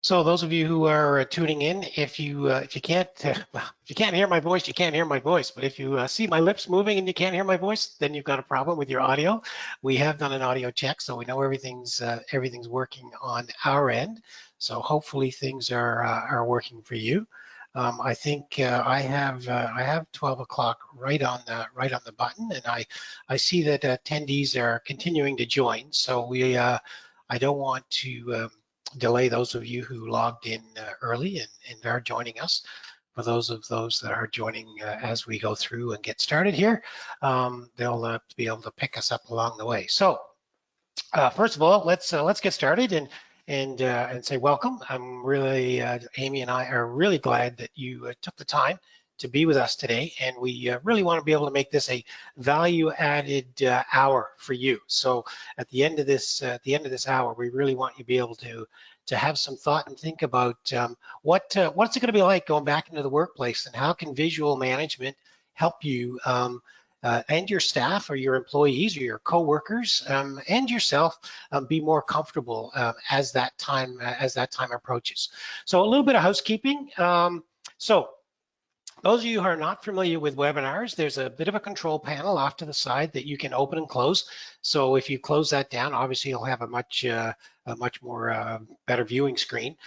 So those of you who are tuning in, if you can't well, if you can't hear my voice, you can't hear my voice. But if you see my lips moving and you can't hear my voice, then you've got a problem with your audio. We have done an audio check, so we know everything's working on our end. So hopefully things are working for you. I think I have 12 o'clock right on the button, and I see that attendees are continuing to join. So I don't want to delay those of you who logged in early and are joining us. For those that are joining as we go through and get started here, they'll be able to pick us up along the way. So first of all, let's get started and say welcome. I'm really Amy and I are really glad that you took the time to be with us today, and we really want to be able to make this a value-added hour for you. So at the end of this hour, we really want you to be able to have some thought and think about what's it going to be like going back into the workplace, and how can visual management help you and your staff or your employees or your coworkers and yourself be more comfortable as that time approaches. So a little bit of housekeeping. So those of you who are not familiar with webinars, there's a bit of a control panel off to the side that you can open and close. So if you close that down, obviously you'll have a much more better viewing screen.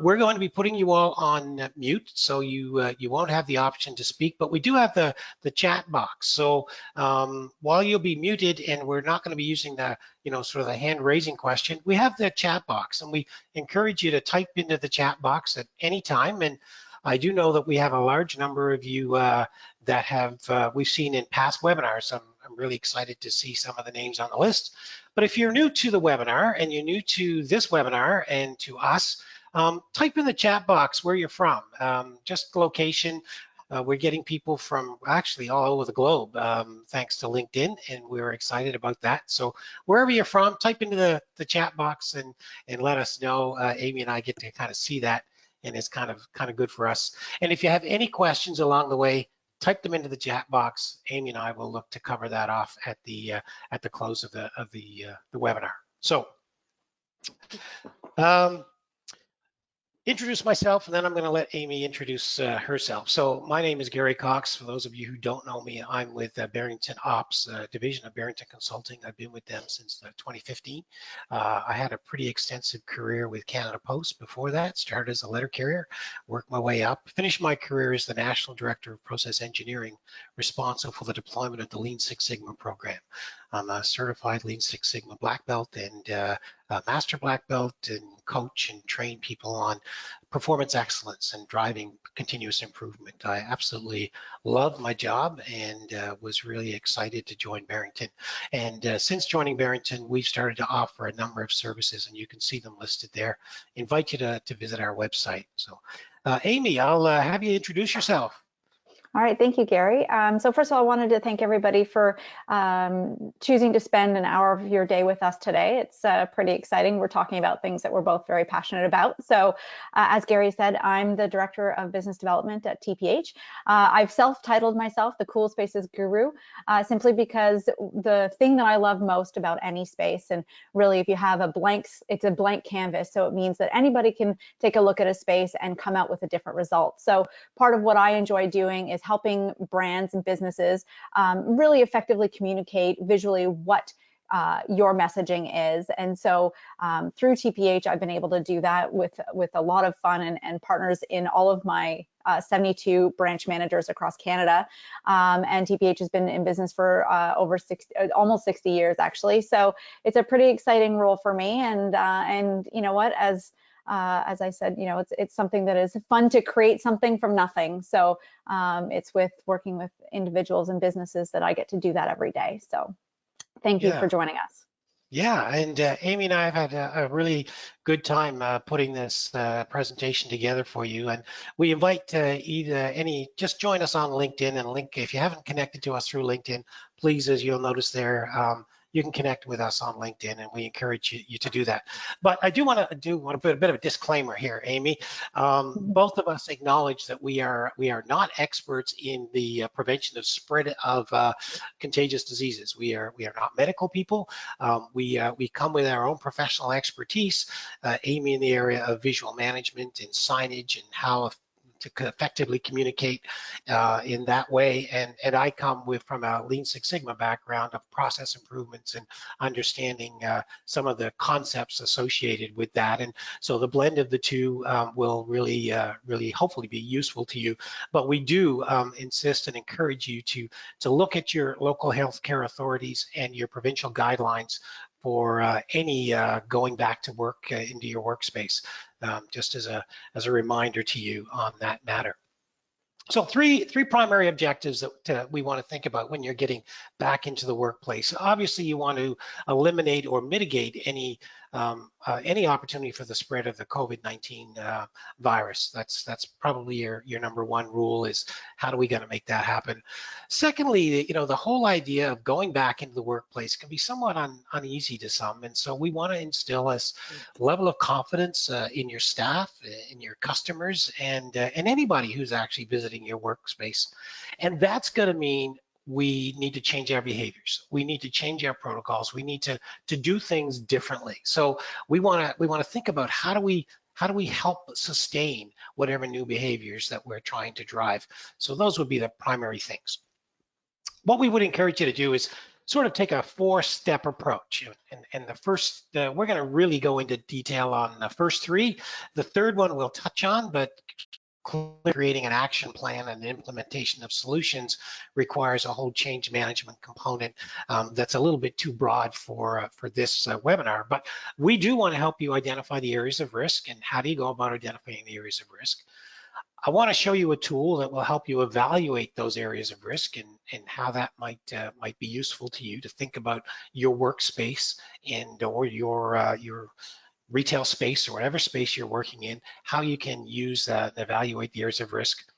We're going to be putting you all on mute, so you won't have the option to speak, but we do have the chat box. So while you'll be muted and we're not going to be using the sort of the hand raising question, we have the chat box, and we encourage you to type into the chat box at any time. And I do know that we have a large number of you that have we've seen in past webinars. I'm really excited to see some of the names on the list. But if you're new to the webinar and you're new to this webinar and to us, type in the chat box where you're from, just the location. We're getting people from actually all over the globe, thanks to LinkedIn, and we're excited about that. So wherever you're from, type into the chat box and let us know. Amy and I get to kind of see that, and it's kind of good for us. And if you have any questions along the way, type them into the chat box. Amy and I will look to cover that off at the close of the webinar. So introduce myself, and then I'm going to let Amy introduce herself. So my name is Gary Cox. For those of you who don't know me, I'm with BarringtonOPS, division of Barrington Consulting. I've been with them since 2015. I had a pretty extensive career with Canada Post before that. Started as a letter carrier, worked my way up, finished my career as the National Director of Process Engineering, responsible for the deployment of the Lean Six Sigma program. I'm a certified Lean Six Sigma black belt and master black belt, and coach and train people on performance excellence and driving continuous improvement. I absolutely love my job and was really excited to join Barrington. And since joining Barrington, we've started to offer a number of services, and you can see them listed there. Invite you to visit our website. So Amy, I'll have you introduce yourself. All right, thank you, Gary. So first of all, I wanted to thank everybody for choosing to spend an hour of your day with us today. It's pretty exciting. We're talking about things that we're both very passionate about. So as Gary said, I'm the Director of Business Development at TPH. I've self-titled myself the Cool Spaces Guru, simply because the thing that I love most about any space, and really if you have it's a blank canvas, so it means that anybody can take a look at a space and come out with a different result. So part of what I enjoy doing is helping brands and businesses really effectively communicate visually what your messaging is. And so through TPH, I've been able to do that with a lot of fun and partners in all of my 72 branch managers across Canada. And TPH has been in business for almost 60 years, actually. So it's a pretty exciting role for me. And you know what, as I said, it's something that is fun to create something from nothing. So it's with working with individuals and businesses that I get to do that every day. So thank you for joining us. Yeah, and Amy and I have had a really good time putting this presentation together for you. And we invite just join us on LinkedIn, and if you haven't connected to us through LinkedIn, please, as you'll notice there, you can connect with us on LinkedIn, and we encourage you to do that. But I do want to put a bit of a disclaimer here, Amy. Both of us acknowledge that we are not experts in the prevention of spread of contagious diseases. We are not medical people. We come with our own professional expertise. Amy in the area of visual management and signage and how to effectively communicate in that way. And I come from a Lean Six Sigma background of process improvements and understanding some of the concepts associated with that. And so the blend of the two will really hopefully be useful to you. But we do insist and encourage you to look at your local healthcare authorities and your provincial guidelines for any going back to work into your workspace, just as a reminder to you on that matter. So three primary objectives that we want to think about when you're getting back into the workplace. Obviously, you want to eliminate or mitigate any opportunity for the spread of the COVID-19 virus. That's probably your number one rule, is how do we going to make that happen? Secondly, the whole idea of going back into the workplace can be somewhat uneasy to some, and so we want to instill a level of confidence in your staff, in your customers, and anybody who's actually visiting your workspace. And that's going to mean we need to change our behaviors. We need to change our protocols. We need to do things differently. So we want to think about how do we help sustain whatever new behaviors that we're trying to drive. So those would be the primary things. What we would encourage you to do is sort of take a 4-step approach. And the first, we're going to really go into detail on the first 3. The third one we'll touch on, but creating an action plan and implementation of solutions requires a whole change management component that's a little bit too broad for this webinar. But we do want to help you identify the areas of risk. And how do you go about identifying the areas of risk? I want to show you a tool that will help you evaluate those areas of risk and how that might be useful to you to think about your workspace or your retail space or whatever space you're working in, how you can use and evaluate the areas of risk.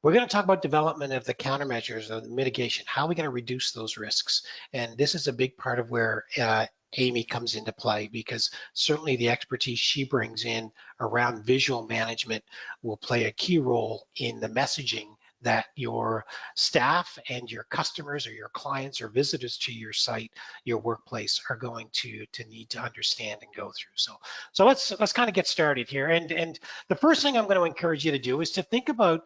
We're going to talk about development of the countermeasures of the mitigation. How are we going to reduce those risks? And this is a big part of where Amy comes into play, because certainly the expertise she brings in around visual management will play a key role in the messaging that your staff and your customers or your clients or visitors to your site, your workplace, are going to need to understand and go through. So let's kind of get started here. And the first thing I'm going to encourage you to do is to think about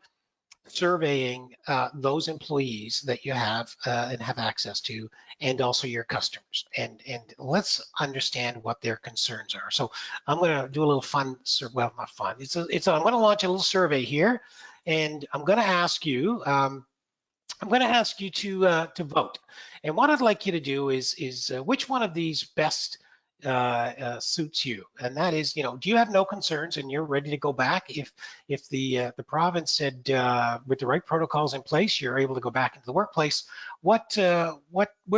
surveying those employees that you have and have access to, and also your customers, and let's understand what their concerns are. So I'm going to do a little fun, well, not fun. I'm going to launch a little survey here, and I'm going to ask you. To vote. And what I'd like you to do is which one of these best suits you, and that is, do you have no concerns and you're ready to go back? If the province said with the right protocols in place, you're able to go back into the workplace. Where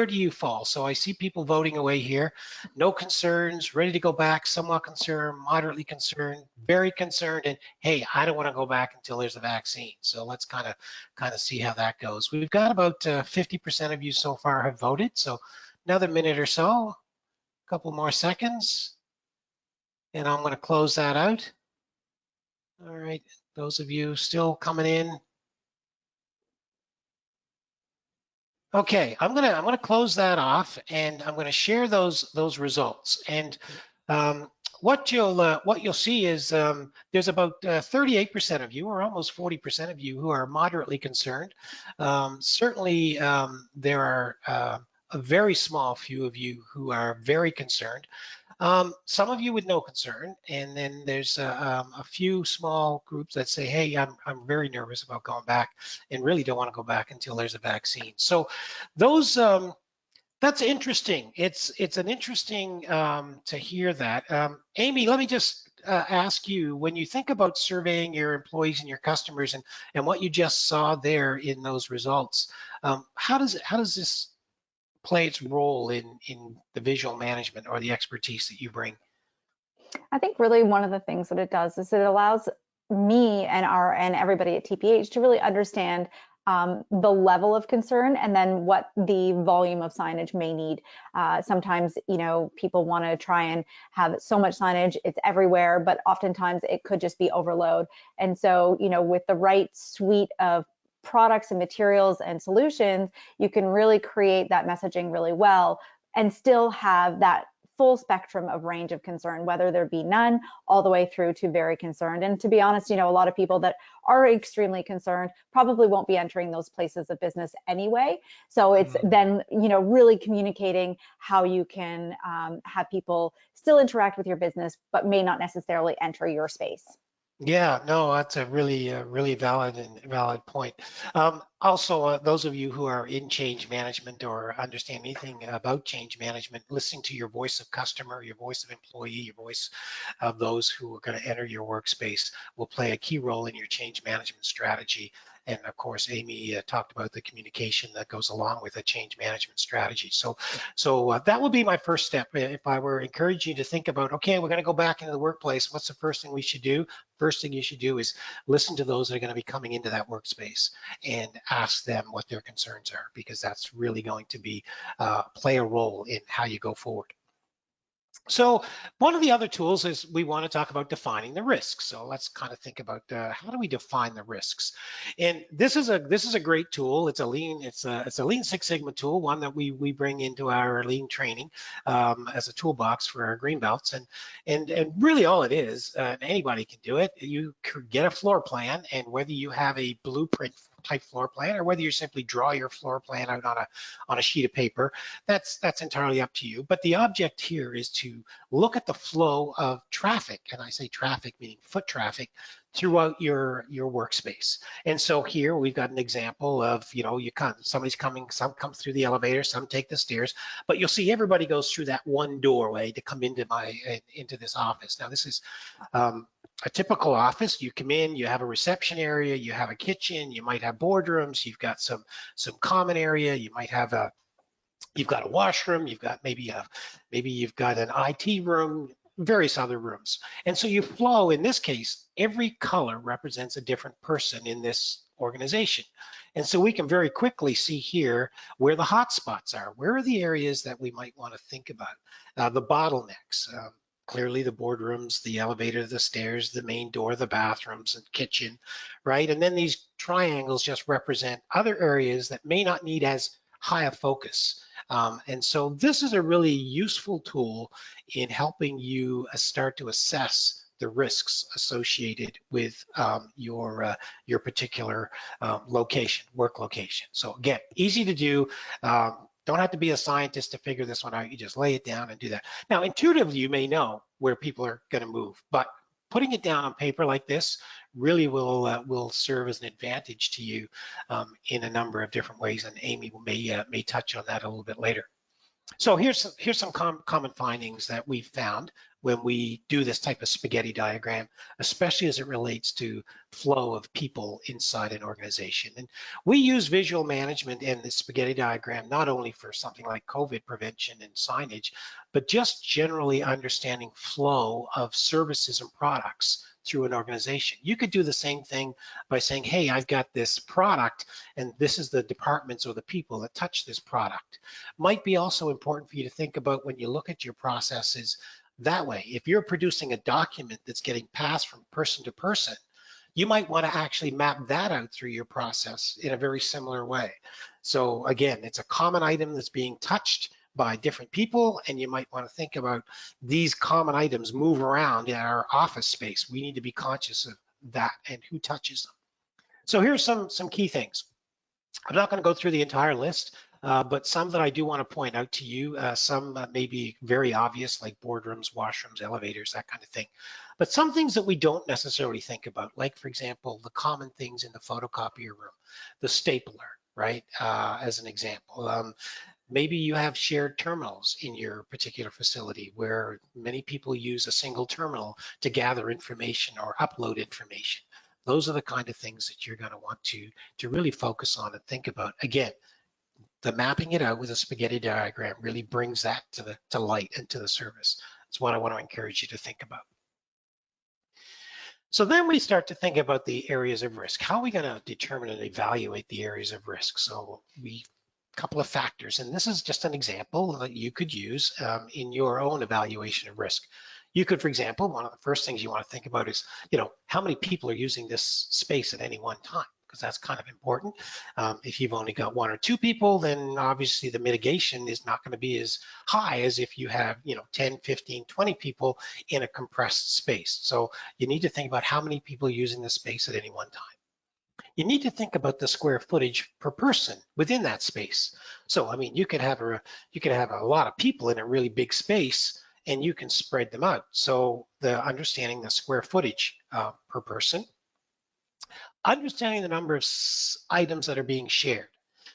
do you fall? So I see people voting away here. No concerns, ready to go back, somewhat concerned, moderately concerned, very concerned, and hey, I don't want to go back until there's a vaccine. So let's kind of see how that goes. We've got about 50% of you so far have voted. So another minute or so. Couple more seconds, and I'm going to close that out. All right, those of you still coming in. Okay, I'm gonna close that off, and I'm going to share those results. And what you'll see is there's about 38% of you, or almost 40% of you, who are moderately concerned. Certainly, there are a very small few of you who are very concerned. Some of you with no concern, and then there's a few small groups that say, hey, I'm very nervous about going back and really don't want to go back until there's a vaccine. So those, that's interesting. It's an interesting to hear that. Amy, let me just ask you, when you think about surveying your employees and your customers and what you just saw there in those results, how does this play its role in the visual management or the expertise that you bring? I think really one of the things that it does is it allows me and everybody at TPH to really understand the level of concern and then what the volume of signage may need. Sometimes, people want to try and have so much signage, it's everywhere, but oftentimes it could just be overload. And so, with the right suite of products and materials and solutions, you can really create that messaging really well and still have that full spectrum of range of concern, whether there be none all the way through to very concerned. And to be honest, a lot of people that are extremely concerned probably won't be entering those places of business anyway. So it's then, really communicating how you can have people still interact with your business, but may not necessarily enter your space. Yeah, no, that's a really valid point. Also, those of you who are in change management or understand anything about change management, listening to your voice of customer, your voice of employee, your voice of those who are going to enter your workspace will play a key role in your change management strategy. And of course, Amy talked about the communication that goes along with a change management strategy. So that would be my first step. If I were encouraging you to think about, okay, we're going to go back into the workplace, what's the first thing we should do? First thing you should do is listen to those that are going to be coming into that workspace and ask them what their concerns are, because that's really going to be play a role in how you go forward. So one of the other tools is we want to talk about defining the risks. So let's kind of think about how do we define the risks? And this is a great tool. It's a Lean Six Sigma tool, one that we bring into our Lean training as a toolbox for our green belts. And really all it is, anybody can do it. You could get a floor plan, and whether you have a blueprint type floor plan or whether you simply draw your floor plan out on a sheet of paper, that's entirely up to you. But the object here is to look at the flow of traffic, and I say traffic meaning foot traffic, throughout your workspace. And so here we've got an example of, somebody's coming, some come through the elevator, some take the stairs, but you'll see everybody goes through that one doorway to come into this office. Now this is a typical office. You come in, you have a reception area, you have a kitchen, you might have boardrooms, you've got some common area, you might have you've got a washroom, you've got maybe you've got an IT room, various other rooms. And so you flow, in this case, every color represents a different person in this organization. And so we can very quickly see here where the hot spots are. Where are the areas that we might want to think about? The bottlenecks. Clearly the boardrooms, the elevator, the stairs, the main door, the bathrooms and kitchen, right? And then these triangles just represent other areas that may not need as high a focus. And so this is a really useful tool in helping you start to assess the risks associated with your particular work location. So again, easy to do. Don't have to be a scientist to figure this one out. You just lay it down and do that. Now, intuitively, you may know where people are going to move, but putting it down on paper like this really will serve as an advantage to you in a number of different ways, and Amy may touch on that a little bit later. So here's some common findings that we've found when we do this type of spaghetti diagram, especially as it relates to flow of people inside an organization. And we use visual management in the spaghetti diagram, not only for something like COVID prevention and signage, but just generally understanding flow of services and products through an organization. You could do the same thing by saying, hey, I've got this product and this is the departments or the people that touch this product. Might be also important for you to think about when you look at your processes that way. If you're producing a document that's getting passed from person to person, you might want to actually map that out through your process in a very similar way. So again, it's a common item that's being touched by different people, and you might want to think about these common items move around in our office space. We need to be conscious of that and who touches them. So here's some key things. I'm not going to go through the entire list, but some that I do want to point out to you, some may be very obvious, like boardrooms, washrooms, elevators, that kind of thing. But some things that we don't necessarily think about, like, for example, the common things in the photocopier room, the stapler, right, as an example. Maybe you have shared terminals in your particular facility where many people use a single terminal to gather information or upload information. Those are the kind of things that you're going to want to really focus on and think about. Again, the mapping it out with a spaghetti diagram really brings that to light and to the surface. It's what I want to encourage you to think about. So then we start to think about the areas of risk. How are we going to determine and evaluate the areas of risk? So we couple of factors, and this is just an example that you could use in your own evaluation of risk. You could, for example, one of the first things you want to think about is, how many people are using this space at any one time, because that's kind of important. If you've only got 1 or 2 people, then obviously the mitigation is not going to be as high as if you have, 10, 15, 20 people in a compressed space. So you need to think about how many people are using the space at any one time. You need to think about the square footage per person within that space. So, I mean, you could have a lot of people in a really big space, and you can spread them out. So, understanding the square footage per person, understanding the number of items that are being shared.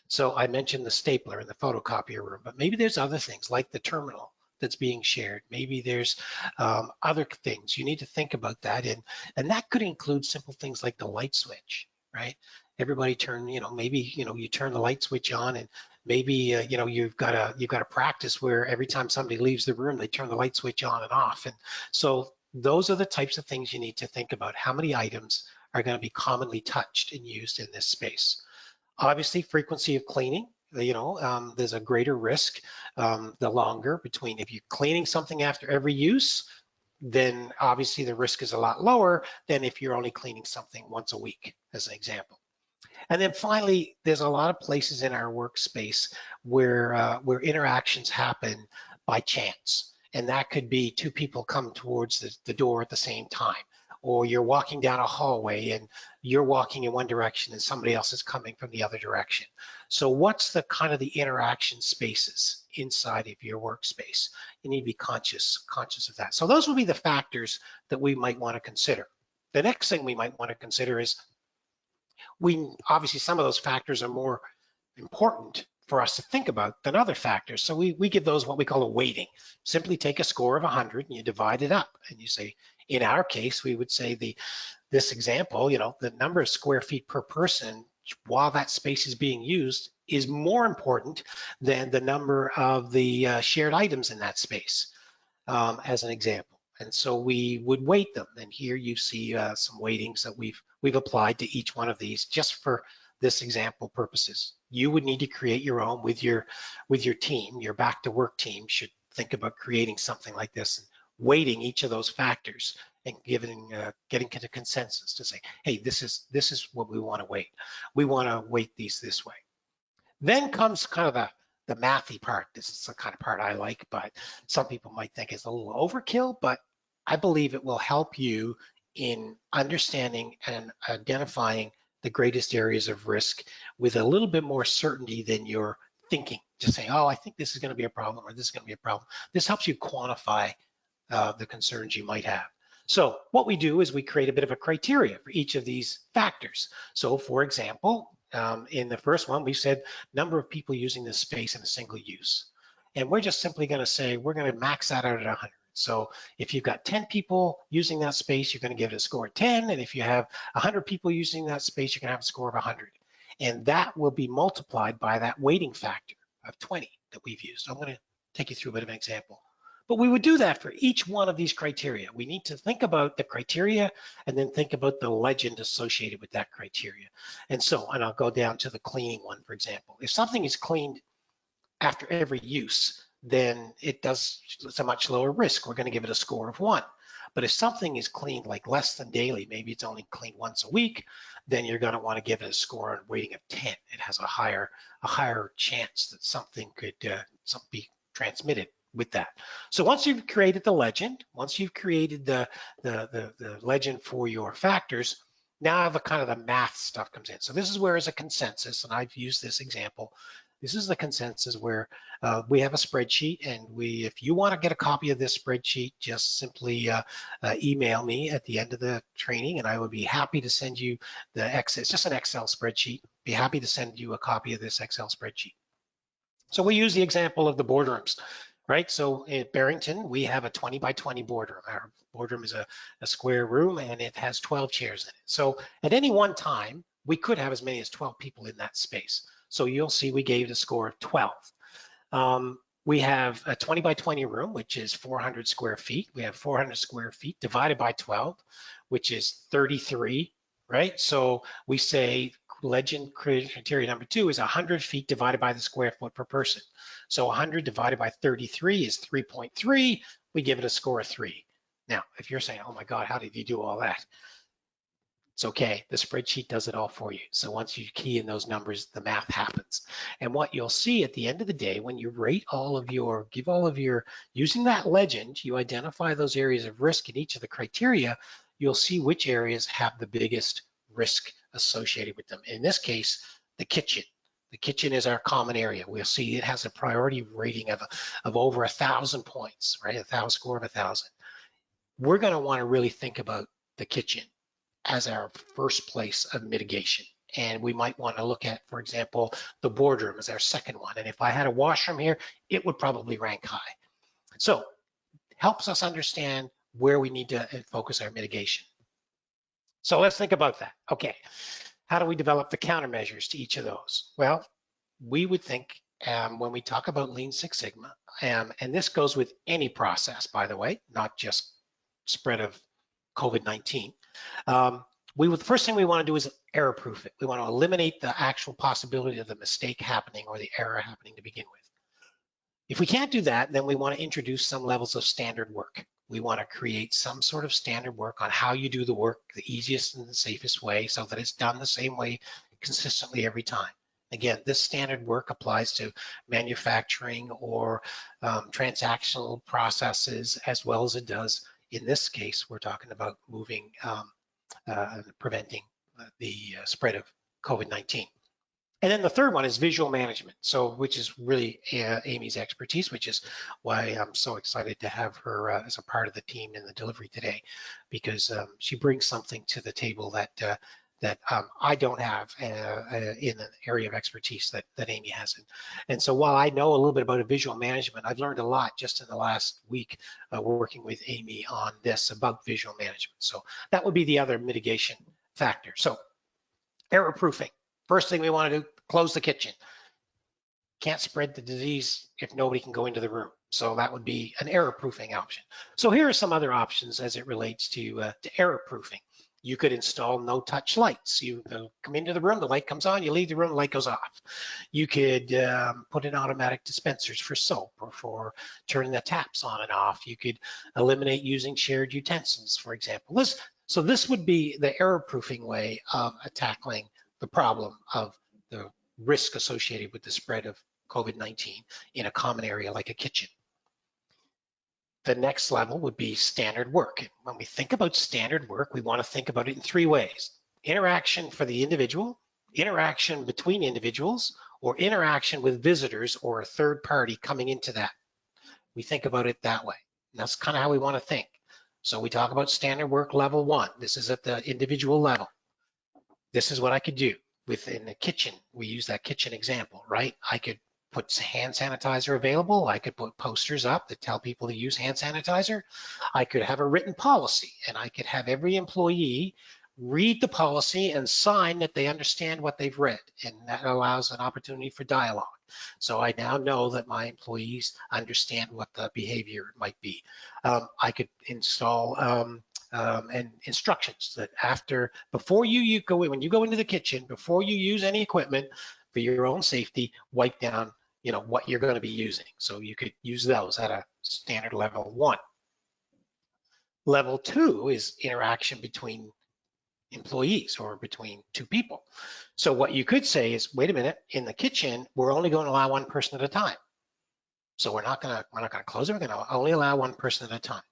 So, I mentioned the stapler in the photocopier room, but maybe there's other things like the terminal that's being shared. Maybe there's other things. You need to think about that, and that could include simple things like the light switch. Right? Everybody turn, maybe, you turn the light switch on, and maybe, you've got a practice where every time somebody leaves the room, they turn the light switch on and off. And so those are the types of things you need to think about. How many items are going to be commonly touched and used in this space? Obviously, frequency of cleaning. There's a greater risk the longer between if you're cleaning something after every use, then obviously the risk is a lot lower than if you're only cleaning something once a week, as an example. And then finally, there's a lot of places in our workspace where interactions happen by chance. And that could be 2 people come towards the door at the same time, or you're walking down a hallway and you're walking in one direction and somebody else is coming from the other direction. So what's the kind of the interaction spaces inside of your workspace? You need to be conscious of that. So those will be the factors that we might want to consider. The next thing we might want to consider is obviously some of those factors are more important for us to think about than other factors. So we give those what we call a weighting. Simply take a score of 100 and you divide it up, and you say, in our case, we would say this example, the number of square feet per person while that space is being used is more important than the number of the shared items in that space, as an example. And so we would weight them. And here you see some weightings that we've applied to each one of these just for this example purposes. You would need to create your own with your team. Your back to work team should think about creating something like this and weighting each of those factors and getting to consensus to say, hey, this is what we want to weight. We want to weight these this way. Then comes kind of the mathy part. This is the kind of part I like, but some people might think it's a little overkill, but I believe it will help you in understanding and identifying the greatest areas of risk with a little bit more certainty than you're thinking. Just saying, oh, I think this is going to be a problem or this is going to be a problem. This helps you quantify the concerns you might have. So what we do is we create a bit of a criteria for each of these factors. So for example, in the first one, we said number of people using this space in a single use. And we're just simply going to say we're going to max that out at 100. So if you've got 10 people using that space, you're going to give it a score of 10. And if you have 100 people using that space, you're going to have a score of 100. And that will be multiplied by that weighting factor of 20 that we've used. I'm going to take you through a bit of an example. But we would do that for each one of these criteria. We need to think about the criteria and then think about the legend associated with that criteria. And I'll go down to the cleaning one, for example. If something is cleaned after every use, then it's a much lower risk. We're going to give it a score of 1. But if something is cleaned like less than daily, maybe it's only cleaned once a week, then you're going to want to give it a score and weighting of 10. It has a higher chance that something could be transmitted with that. So once you've created the legend, once you've created the legend for your factors, now the kind of the math stuff comes in. So this is where is a consensus, and I've used this example. This is the consensus where we have a spreadsheet, and if you want to get a copy of this spreadsheet, just simply email me at the end of the training, and I would be happy to send you the Excel. It's just an Excel spreadsheet. Be happy to send you a copy of this Excel spreadsheet. So we use the example of the boardrooms, right? So at Barrington, we have a 20 by 20 boardroom. Our boardroom is a square room, and it has 12 chairs in it. So at any one time, we could have as many as 12 people in that space. So you'll see we gave it a score of 12. We have a 20 by 20 room, which is 400 square feet. We have 400 square feet divided by 12, which is 33, right? So we say legend criteria number 2 is 100 feet divided by the square foot per person. So 100 divided by 33 is 3.3. We give it a score of 3. Now, if you're saying, oh my God, how did you do all that? It's okay. The spreadsheet does it all for you. So once you key in those numbers, the math happens. And what you'll see at the end of the day, when you rate all of your, give all of your, using that legend, you identify those areas of risk in each of the criteria, you'll see which areas have the biggest risk associated with them. In this case, the kitchen. The kitchen is our common area. We'll see it has a priority rating of over 1,000 points, right? A score of 1,000. We're going to want to really think about the kitchen as our first place of mitigation. And we might want to look at, for example, the boardroom as our second one. And if I had a washroom here, it would probably rank high. So helps us understand where we need to focus our mitigation. So let's think about that. Okay, how do we develop the countermeasures to each of those? Well, we would think when we talk about Lean Six Sigma, and this goes with any process, by the way, not just spread of COVID-19. The first thing we want to do is error proof it. We want to eliminate the actual possibility of the mistake happening or the error happening to begin with. If we can't do that, then we want to introduce some levels of standard work. We want to create some sort of standard work on how you do the work the easiest and the safest way so that it's done the same way consistently every time. Again, this standard work applies to manufacturing or transactional processes as well as it does. In this case, we're talking about moving, preventing the spread of COVID-19. And then the third one is visual management, which is really Amy's expertise, which is why I'm so excited to have her as a part of the team in the delivery today, because she brings something to the table that I don't have in an area of expertise that Amy has. And so while I know a little bit about visual management, I've learned a lot just in the last week working with Amy on this about visual management. So that would be the other mitigation factor. So error proofing. First thing we want to do, close the kitchen. Can't spread the disease if nobody can go into the room. So that would be an error proofing option. So here are some other options as it relates to error proofing. You could install no-touch lights. You come into the room, the light comes on, you leave the room, the light goes off. You could put in automatic dispensers for soap or for turning the taps on and off. You could eliminate using shared utensils, for example. So this would be the error-proofing way of tackling the problem of the risk associated with the spread of COVID-19 in a common area like a kitchen. The next level would be standard work. When we think about standard work, we want to think about it in 3 ways. Interaction for the individual, interaction between individuals, or interaction with visitors or a third party coming into that. We think about it that way. And that's kind of how we want to think. So we talk about standard work level 1. This is at the individual level. This is what I could do within the kitchen. We use that kitchen example, right? I could put hand sanitizer available. I could put posters up that tell people to use hand sanitizer. I could have a written policy, and I could have every employee read the policy and sign that they understand what they've read, and that allows an opportunity for dialogue. So I now know that my employees understand what the behavior might be. I could install and instructions that before you go in, when you go into the kitchen, before you use any equipment for your own safety, wipe down what you're going to be using. So you could use those at a standard level 1. Level 2 is interaction between employees or between 2 people. So what you could say is, wait a minute, in the kitchen, we're only going to allow 1 person at a time. So we're not going to close it. We're going to only allow 1 person at a time.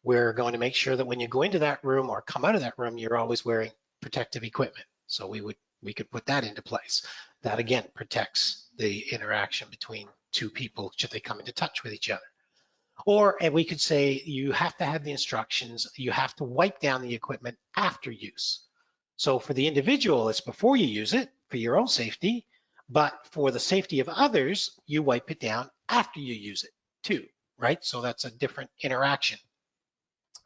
We're going to make sure that when you go into that room or come out of that room, you're always wearing protective equipment. So we could put that into place. That again protects the interaction between 2 people should they come into touch with each other. And we could say you have to have the instructions, you have to wipe down the equipment after use. So for the individual, it's before you use it for your own safety, but for the safety of others, you wipe it down after you use it too, right? So that's a different interaction.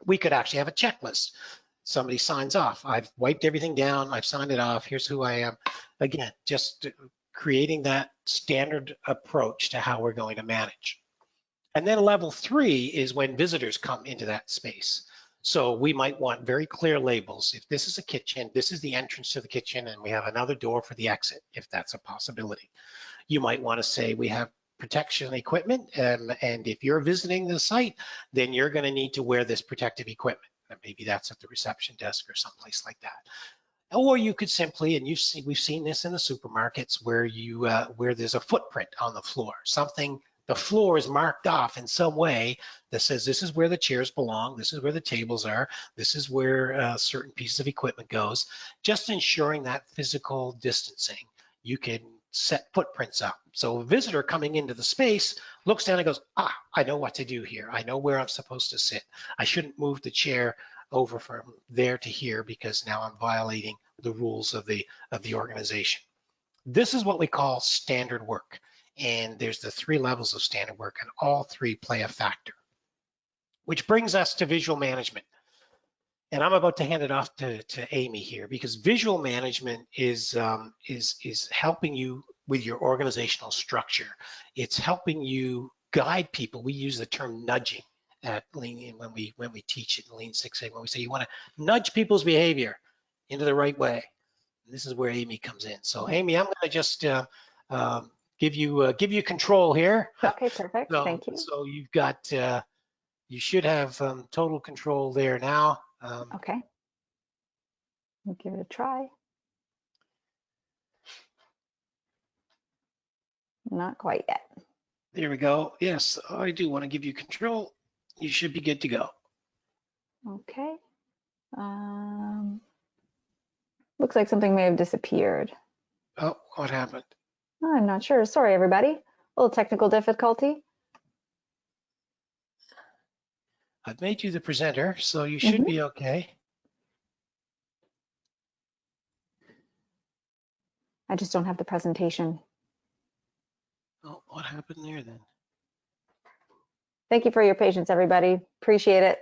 We could actually have a checklist. Somebody signs off. I've wiped everything down. I've signed it off. Here's who I am. Again, just creating that standard approach to how we're going to manage. And then level 3 is when visitors come into that space. So we might want very clear labels. If this is a kitchen, this is the entrance to the kitchen, and we have another door for the exit, if that's a possibility. You might want to say we have protection equipment, and if you're visiting the site, then you're going to need to wear this protective equipment. And maybe that's at the reception desk or someplace like that. Or you could simply, and we've seen this in the supermarkets, where there's a footprint on the floor, something. The floor is marked off in some way that says this is where the chairs belong, this is where the tables are, this is where certain pieces of equipment goes. Just ensuring that physical distancing. You can set footprints up. So a visitor coming into the space looks down and goes, I know what to do here. I know where I'm supposed to sit. I shouldn't move the chair over from there to here because now I'm violating the rules of the organization. This is what we call standard work. And there's the 3 levels of standard work, and all 3 play a factor. Which brings us to visual management. And I'm about to hand it off to Amy here, because visual management is helping you with your organizational structure. It's helping you guide people. We use the term nudging at Lean when we teach it in Lean Six Sigma. We say you want to nudge people's behavior into the right way. And this is where Amy comes in. So Amy, I'm going to just give you control here. Okay, perfect. So, thank you. So you've got you should have total control there now. Okay, we'll give it a try. Not quite yet. There we go. Yes, I do want to give you control. You should be good to go. Okay. Looks like something may have disappeared. Oh, what happened? I'm not sure. Sorry, everybody. A little technical difficulty. I've made you the presenter, so you should be okay. I just don't have the presentation. Oh, what happened there then? Thank you for your patience, everybody. Appreciate it.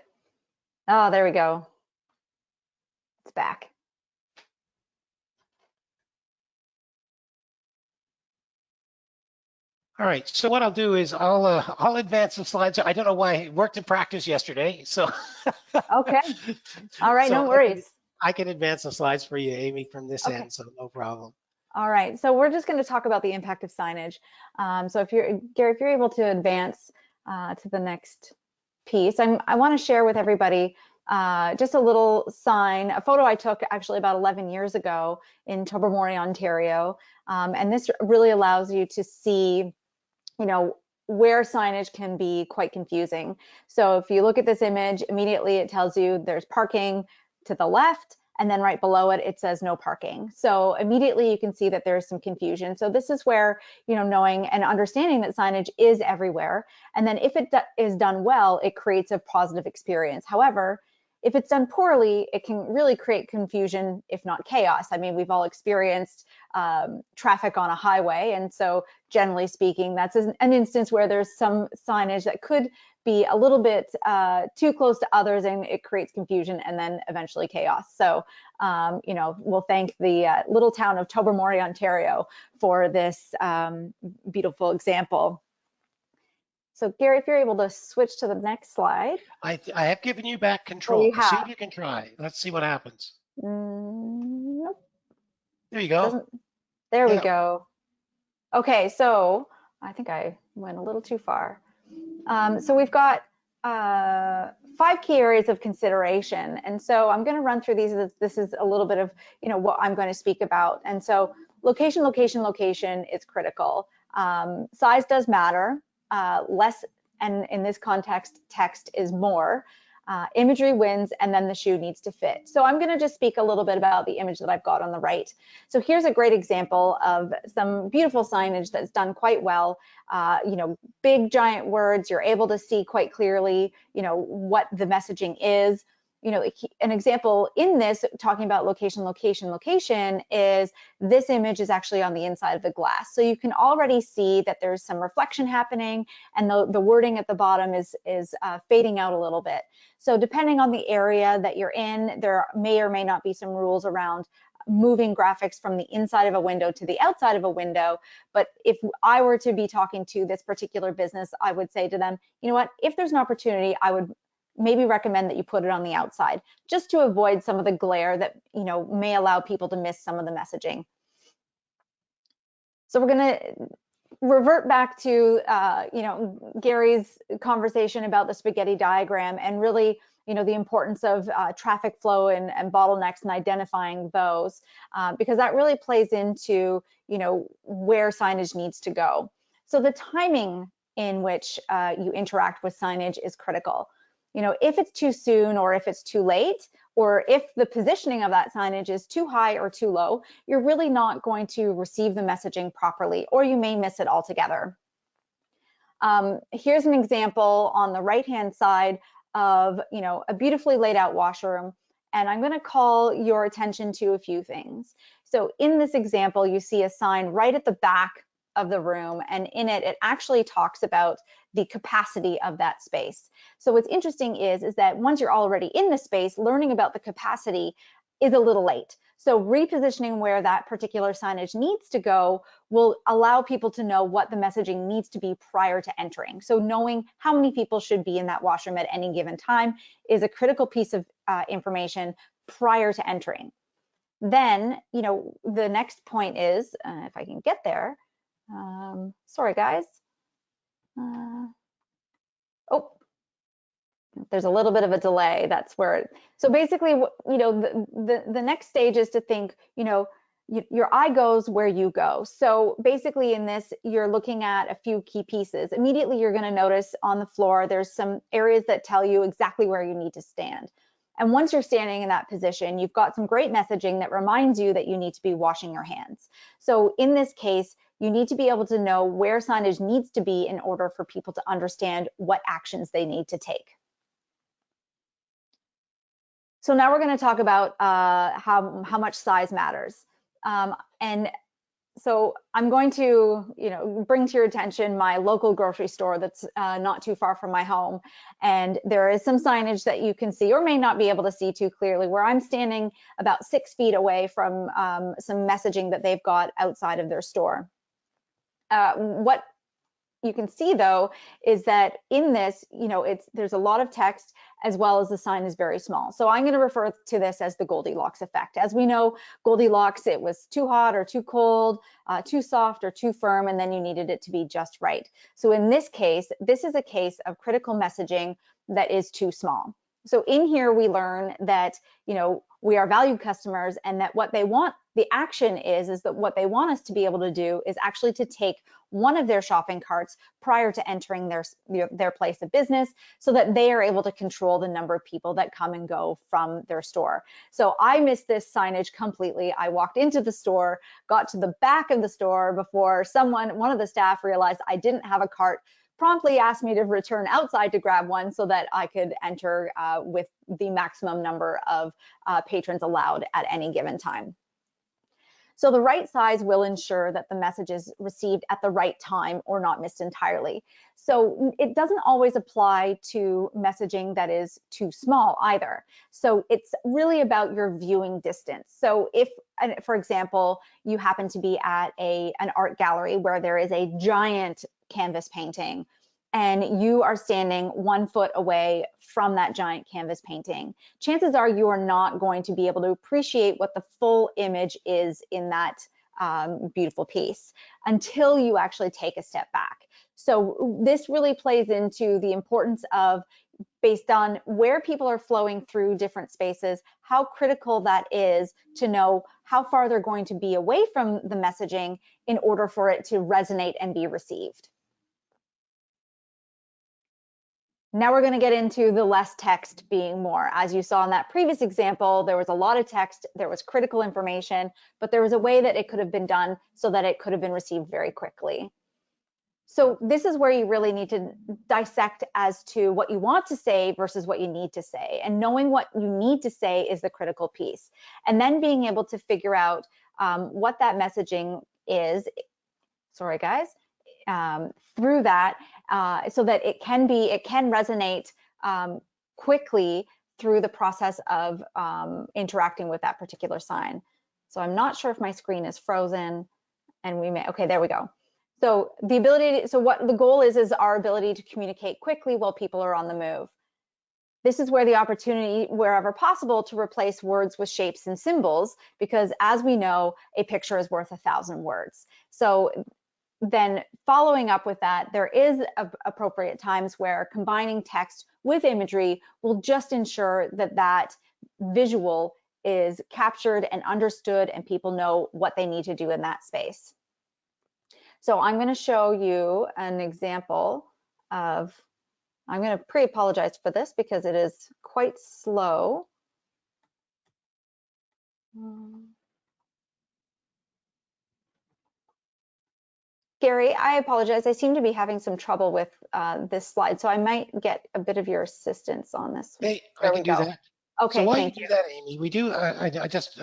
Oh, there we go. It's back. All right, so what I'll do is I'll advance the slides. I don't know why it worked in practice yesterday, so. Okay. All right, So no worries. I can advance the slides for you, Amy, from this end, so no problem. All right, so we're just going to talk about the impact of signage. So if you're, Gary, if you're able to advance to the next piece, I want to share with everybody just a little sign, a photo I took actually about 11 years ago in Tobermory, Ontario. And this really allows you to see, you know, where signage can be quite confusing. So if you look at this image, immediately it tells you there's parking to the left, and then right below it, it says no parking. So immediately you can see that there's some confusion. So this is where, you know, knowing and understanding that signage is everywhere. And then if it is done well, it creates a positive experience. However, if it's done poorly, it can really create confusion, if not chaos. I mean, we've all experienced traffic on a highway. And so generally speaking, that's an instance where there's some signage that could be a little bit too close to others, and it creates confusion and then eventually chaos. So, you know, we'll thank the little town of Tobermory, Ontario for this beautiful example. So Gary, if you're able to switch to the next slide. I have given you back control. You have. See if you can try. Let's see what happens. Nope. There you go. There we go. Okay, so I think I went a little too far. So we've got 5 key areas of consideration. And so I'm going to run through these. This is a little bit of, you know, what I'm going to speak about. And so location, location, location is critical. Size does matter. Less, and in this context, text is more. Imagery wins, and then the shoe needs to fit. So I'm going to just speak a little bit about the image that I've got on the right. So here's a great example of some beautiful signage that's done quite well. You know, big giant words, you're able to see quite clearly, you know, what the messaging is. You know, an example in this, talking about location, location, location, is this image is actually on the inside of the glass. So you can already see that there's some reflection happening, and the wording at the bottom is fading out a little bit. So depending on the area that you're in, there may or may not be some rules around moving graphics from the inside of a window to the outside of a window. But if I were to be talking to this particular business, I would say to them, you know what, if there's an opportunity, I would maybe recommend that you put it on the outside, just to avoid some of the glare that, you know, may allow people to miss some of the messaging. So we're going to revert back to, you know, Gary's conversation about the spaghetti diagram, and really, you know, the importance of traffic flow and bottlenecks and identifying those, because that really plays into, you know, where signage needs to go. So the timing in which you interact with signage is critical. You know, if it's too soon or if it's too late, or if the positioning of that signage is too high or too low, you're really not going to receive the messaging properly, or you may miss it altogether. Here's an example on the right-hand side of, you know, a beautifully laid out washroom, and I'm going to call your attention to a few things. So in this example, you see a sign right at the back of the room, and in it, it actually talks about the capacity of that space. So what's interesting is that once you're already in the space, learning about the capacity is a little late. So repositioning where that particular signage needs to go will allow people to know what the messaging needs to be prior to entering. So knowing how many people should be in that washroom at any given time is a critical piece of information prior to entering. Then, you know, the next point is, if I can get there, sorry guys. Oh, there's a little bit of a delay. That's where it, so basically, you know, the next stage is to think, you know, your eye goes where you go. So basically in this, you're looking at a few key pieces. Immediately, you're going to notice on the floor, there's some areas that tell you exactly where you need to stand. And once you're standing in that position, you've got some great messaging that reminds you that you need to be washing your hands. So in this case, you need to be able to know where signage needs to be in order for people to understand what actions they need to take. So now we're going to talk about how much size matters. And so I'm going to, you know, bring to your attention my local grocery store that's not too far from my home. And there is some signage that you can see or may not be able to see too clearly, where I'm standing about 6 feet away from some messaging that they've got outside of their store. What you can see though is that in this, you know, there's a lot of text as well as the sign is very small. So I'm going to refer to this as the Goldilocks effect. As we know, Goldilocks, it was too hot or too cold, too soft or too firm, and then you needed it to be just right. So in this case, this is a case of critical messaging that is too small. So in here, we learn that, you know, we are valued customers, and that what they want, the action is that what they want us to be able to do is actually to take one of their shopping carts prior to entering their place of business, so that they are able to control the number of people that come and go from their store. So I missed this signage completely. I walked into the store, got to the back of the store before one of the staff realized I didn't have a cart, promptly asked me to return outside to grab one so that I could enter with the maximum number of patrons allowed at any given time. So the right size will ensure that the message is received at the right time or not missed entirely. So it doesn't always apply to messaging that is too small either. So it's really about your viewing distance. So if, for example, you happen to be at an art gallery where there is a giant canvas painting, and you are standing 1 foot away from that giant canvas painting, chances are you are not going to be able to appreciate what the full image is in that beautiful piece until you actually take a step back. So this really plays into the importance of, based on where people are flowing through different spaces, how critical that is to know how far they're going to be away from the messaging in order for it to resonate and be received. Now we're going to get into the less text being more. As you saw in that previous example, there was a lot of text, there was critical information, but there was a way that it could have been done so that it could have been received very quickly. So this is where you really need to dissect as to what you want to say versus what you need to say. And knowing what you need to say is the critical piece. And then being able to figure out what that messaging is, sorry guys, through that, so that it can resonate quickly through the process of interacting with that particular sign. So I'm not sure if my screen is frozen, and we may, okay, there we go. So the ability, so what the goal is our ability to communicate quickly while people are on the move. This is where the opportunity, wherever possible, to replace words with shapes and symbols, because as we know, a picture is worth 1,000 words. So then following up with that, there is appropriate times where combining text with imagery will just ensure that that visual is captured and understood and people know what they need to do in that space. So I'm going to show you an example of, I'm going to pre-apologize for this because it is quite slow. Gary, I apologize. I seem to be having some trouble with this slide, so I might get a bit of your assistance on this. Hey, I There can we do go. that. So Okay, while you thank do you. that, Amy, we do,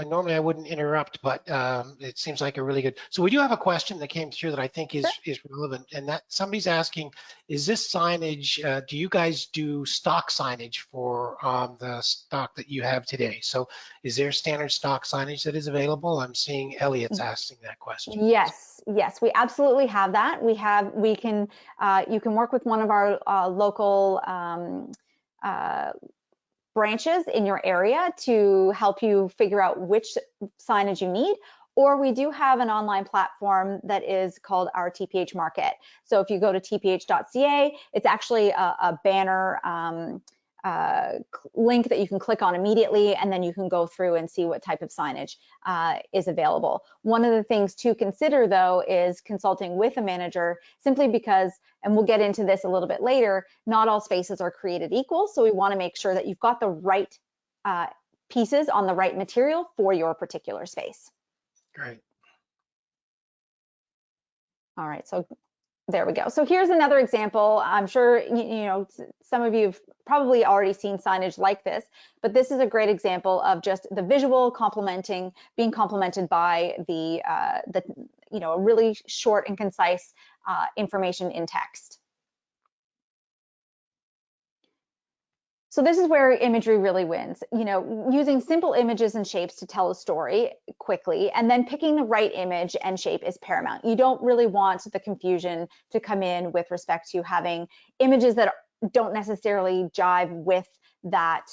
normally I wouldn't interrupt, but it seems like a really good, so we do have a question that came through that I think Sure. is relevant, and that somebody's asking, is this signage, do you guys do stock signage for the stock that you have today? So is there standard stock signage that is available? I'm seeing Elliot's asking that question. Yes, yes, we absolutely have that. We can, you can work with one of our local branches in your area to help you figure out which signage you need. Or we do have an online platform that is called our TPH Market. So if you go to tph.ca, it's actually a banner link that you can click on immediately, and then you can go through and see what type of signage is available. One of the things to consider, though, is consulting with a manager, simply because, and we'll get into this a little bit later, not all spaces are created equal. So we want to make sure that you've got the right pieces on the right material for your particular space. Great. All right, so there we go. So here's another example. I'm sure you know some of you have probably already seen signage like this, but this is a great example of just the visual being complemented by the you know, a really short and concise information in text. So this is where imagery really wins. You know, using simple images and shapes to tell a story quickly, and then picking the right image and shape is paramount. You don't really want the confusion to come in with respect to having images that don't necessarily jive with that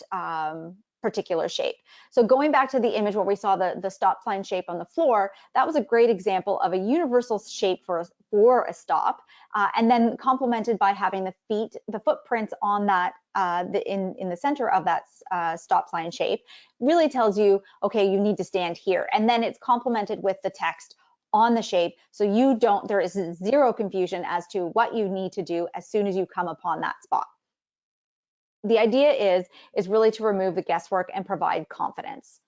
particular shape. So going back to the image where we saw the stop sign shape on the floor, that was a great example of a universal shape for a stop, and then complemented by having the footprints on that in the center of that stop sign shape really tells you, okay, you need to stand here. And then it's complemented with the text on the shape, so there is zero confusion as to what you need to do as soon as you come upon that spot. The idea is really to remove the guesswork and provide confidence.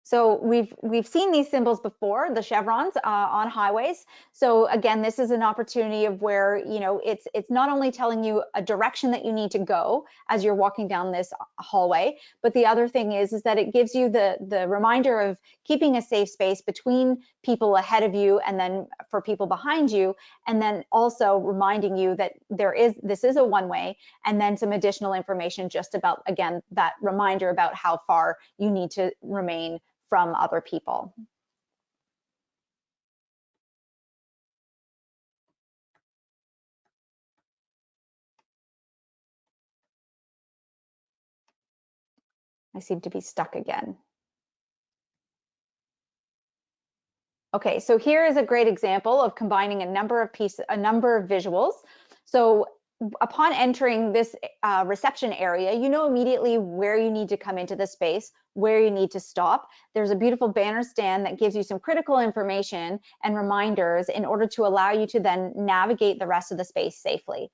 So we've seen these symbols before, the chevrons on highways. So again, this is an opportunity of where, you know, it's not only telling you a direction that you need to go as you're walking down this hallway, but the other thing is that it gives you the reminder of keeping a safe space between people ahead of you and then for people behind you, and then also reminding you that this is a one-way, and then some additional information just about, again, that reminder about how far you need to remain from other people. I seem to be stuck again. Okay, so here is a great example of combining a number of visuals. So upon entering this reception area, you know immediately where you need to come into the space, where you need to stop. There's a beautiful banner stand that gives you some critical information and reminders in order to allow you to then navigate the rest of the space safely.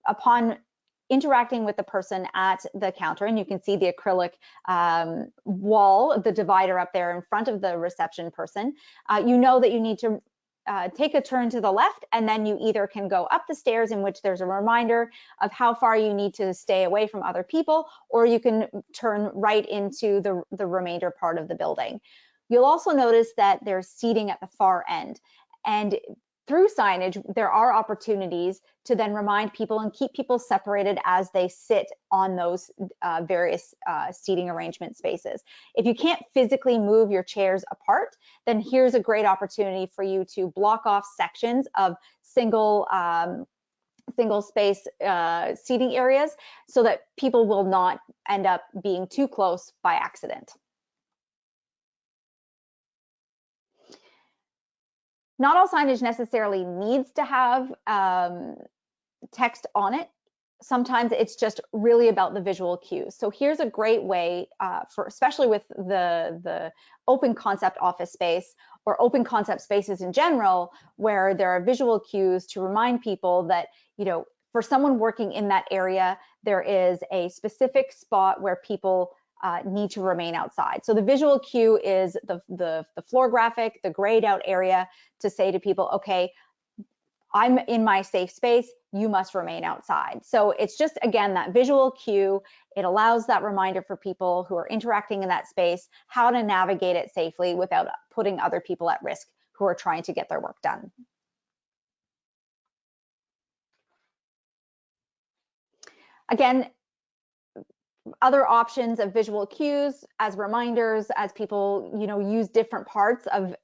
Upon interacting with the person at the counter, and you can see the acrylic wall, the divider up there in front of the reception person, you know that you need to take a turn to the left, and then you either can go up the stairs, in which there's a reminder of how far you need to stay away from other people, or you can turn right into the remainder part of the building. You'll also notice that there's seating at the far end, and through signage, there are opportunities to then remind people and keep people separated as they sit on those various seating arrangement spaces. If you can't physically move your chairs apart, then here's a great opportunity for you to block off sections of single space seating areas so that people will not end up being too close by accident. Not all signage necessarily needs to have text on it. Sometimes it's just really about the visual cues. So here's a great way for, especially with the open concept office space or open concept spaces in general, where there are visual cues to remind people that, you know, for someone working in that area, there is a specific spot where people need to remain outside. So the visual cue is the floor graphic, the grayed out area to say to people, okay, I'm in my safe space, you must remain outside. So it's just, again, that visual cue. It allows that reminder for people who are interacting in that space how to navigate it safely without putting other people at risk who are trying to get their work done. Again, other options of visual cues as reminders as people, you know, use different parts of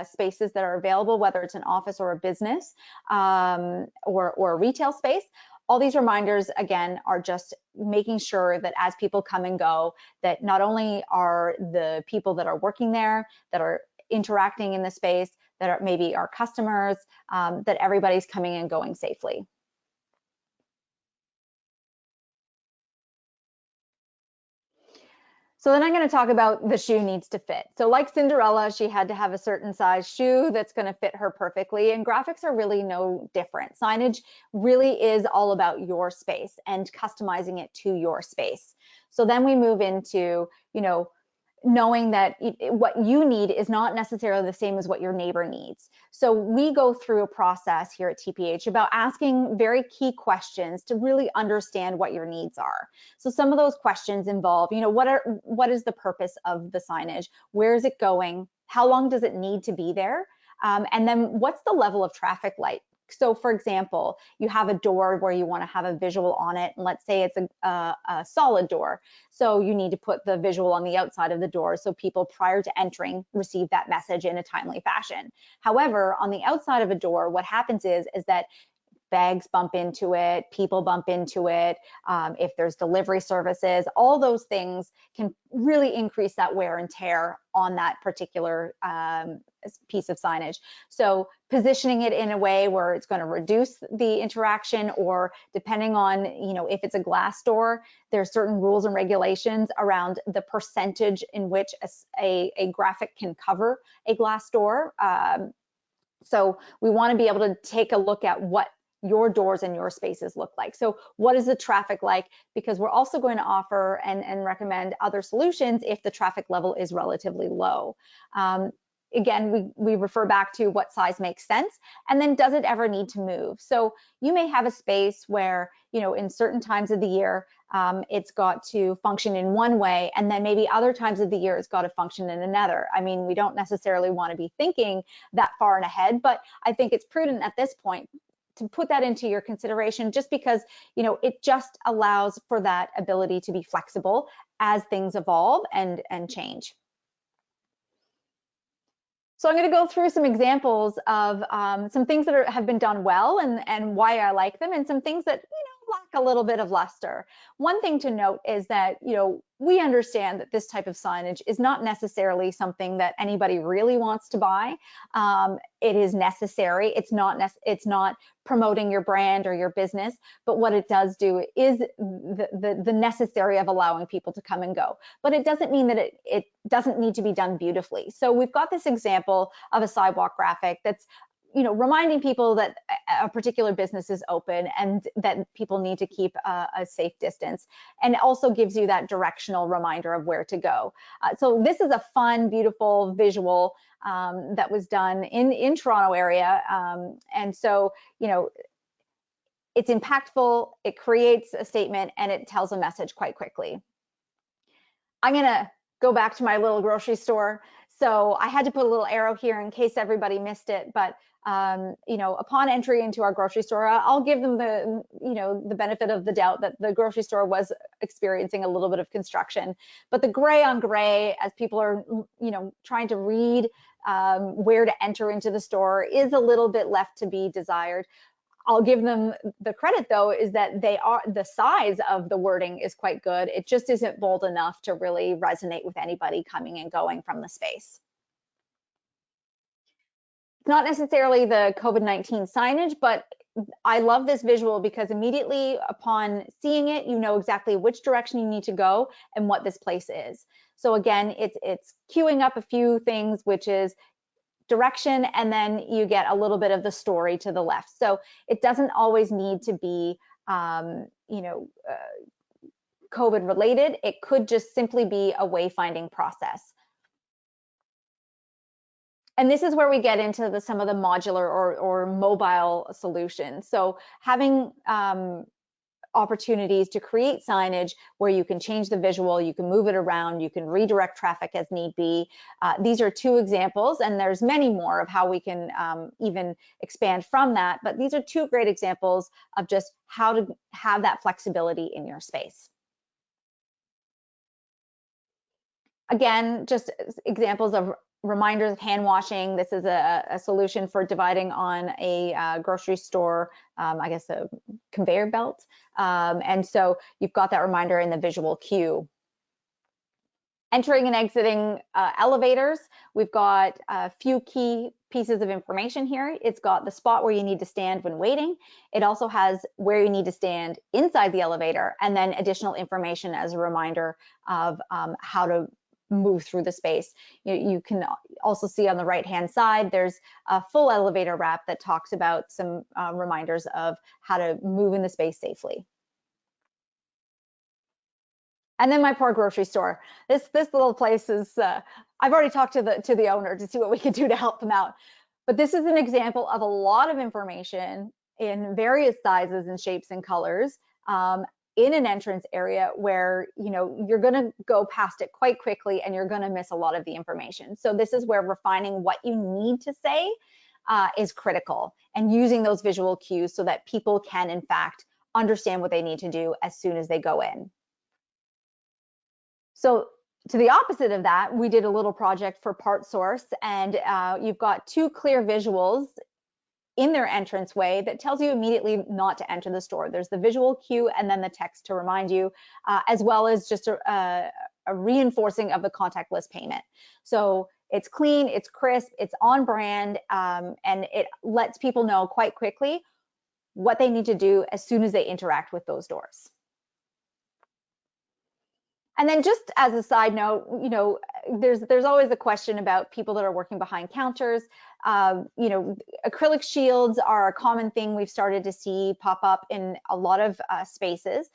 spaces that are available, whether it's an office or a business or a retail space. All these reminders, again, are just making sure that as people come and go, that not only are the people that are working there, that are interacting in the space, that are maybe our customers, that everybody's coming and going safely. So then I'm going to talk about the shoe needs to fit. So like Cinderella, she had to have a certain size shoe that's going to fit her perfectly. And graphics are really no different. Signage really is all about your space and customizing it to your space. So then we move into, you know, knowing that what you need is not necessarily the same as what your neighbor needs. So we go through a process here at TPH about asking very key questions to really understand what your needs are. So some of those questions involve, you know, what is the purpose of the signage? Where is it going? How long does it need to be there? And then what's the level of traffic light? So for example, you have a door where you want to have a visual on it, and let's say it's a solid door. So you need to put the visual on the outside of the door so people prior to entering receive that message in a timely fashion. However, on the outside of a door, what happens is that bags bump into it, people bump into it, if there's delivery services, all those things can really increase that wear and tear on that particular piece of signage. So positioning it in a way where it's going to reduce the interaction, or depending on, you know, if it's a glass door, there's certain rules and regulations around the percentage in which a graphic can cover a glass door. So we want to be able to take a look at what your doors and your spaces look like. So what is the traffic like? Because we're also going to offer and recommend other solutions if the traffic level is relatively low. Again, we refer back to what size makes sense, and then does it ever need to move? So you may have a space where, you know, in certain times of the year, it's got to function in one way, and then maybe other times of the year it's got to function in another. I mean, we don't necessarily want to be thinking that far and ahead, but I think it's prudent at this point to put that into your consideration, just because, you know, it just allows for that ability to be flexible as things evolve and change. So I'm going to go through some examples of some things that have been done well and why I like them, and some things that, you know, lack a little bit of luster. One thing to note is that, you know, we understand that this type of signage is not necessarily something that anybody really wants to buy. It is necessary. It's not promoting your brand or your business, but what it does do is the necessary of allowing people to come and go. But it doesn't mean that it doesn't need to be done beautifully. So we've got this example of a sidewalk graphic that's, you know, reminding people that a particular business is open and that people need to keep a safe distance, and also gives you that directional reminder of where to go. So this is a fun, beautiful visual that was done in Toronto area. And so, you know, it's impactful, it creates a statement, and it tells a message quite quickly. I'm gonna go back to my little grocery store. So I had to put a little arrow here in case everybody missed it, but you know, upon entry into our grocery store, I'll give them the, you know, the benefit of the doubt that the grocery store was experiencing a little bit of construction. But the gray on gray, as people are, you know, trying to read where to enter into the store, is a little bit left to be desired. I'll give them the credit, though, is that the size of the wording is quite good. It just isn't bold enough to really resonate with anybody coming and going from the space. It's not necessarily the COVID-19 signage, but I love this visual because immediately upon seeing it, you know exactly which direction you need to go and what this place is. So again, it's queuing up a few things, which is direction, and then you get a little bit of the story to the left. So it doesn't always need to be, you know, COVID related. It could just simply be a wayfinding process. And this is where we get into some of the modular or mobile solutions. So having opportunities to create signage where you can change the visual, you can move it around, you can redirect traffic as need be. These are two examples, and there's many more of how we can even expand from that, but these are two great examples of just how to have that flexibility in your space. Again, just examples of reminders of hand washing. This is a solution for dividing on a grocery store, I guess a conveyor belt. And so you've got that reminder in the visual cue. Entering and exiting elevators, we've got a few key pieces of information here. It's got the spot where you need to stand when waiting. It also has where you need to stand inside the elevator, and then additional information as a reminder of how to move through the space. You can also see on the right-hand side, there's a full elevator wrap that talks about some reminders of how to move in the space safely. And then my poor grocery store. This little place is, I've already talked to the owner to see what we can do to help them out. But this is an example of a lot of information in various sizes and shapes and colors in an entrance area where, you know, you're going to go past it quite quickly and you're going to miss a lot of the information. So this is where refining what you need to say is critical, and using those visual cues so that people can in fact understand what they need to do as soon as they go in. So to the opposite of that, we did a little project for Part Source, and you've got two clear visuals in their entranceway that tells you immediately not to enter the store. There's the visual cue and then the text to remind you, as well as just a reinforcing of the contactless payment. So it's clean, it's crisp, it's on brand, and it lets people know quite quickly what they need to do as soon as they interact with those doors. And then just as a side note, you know, there's always a question about people that are working behind counters. You know, acrylic shields are a common thing we've started to see pop up in a lot of spaces,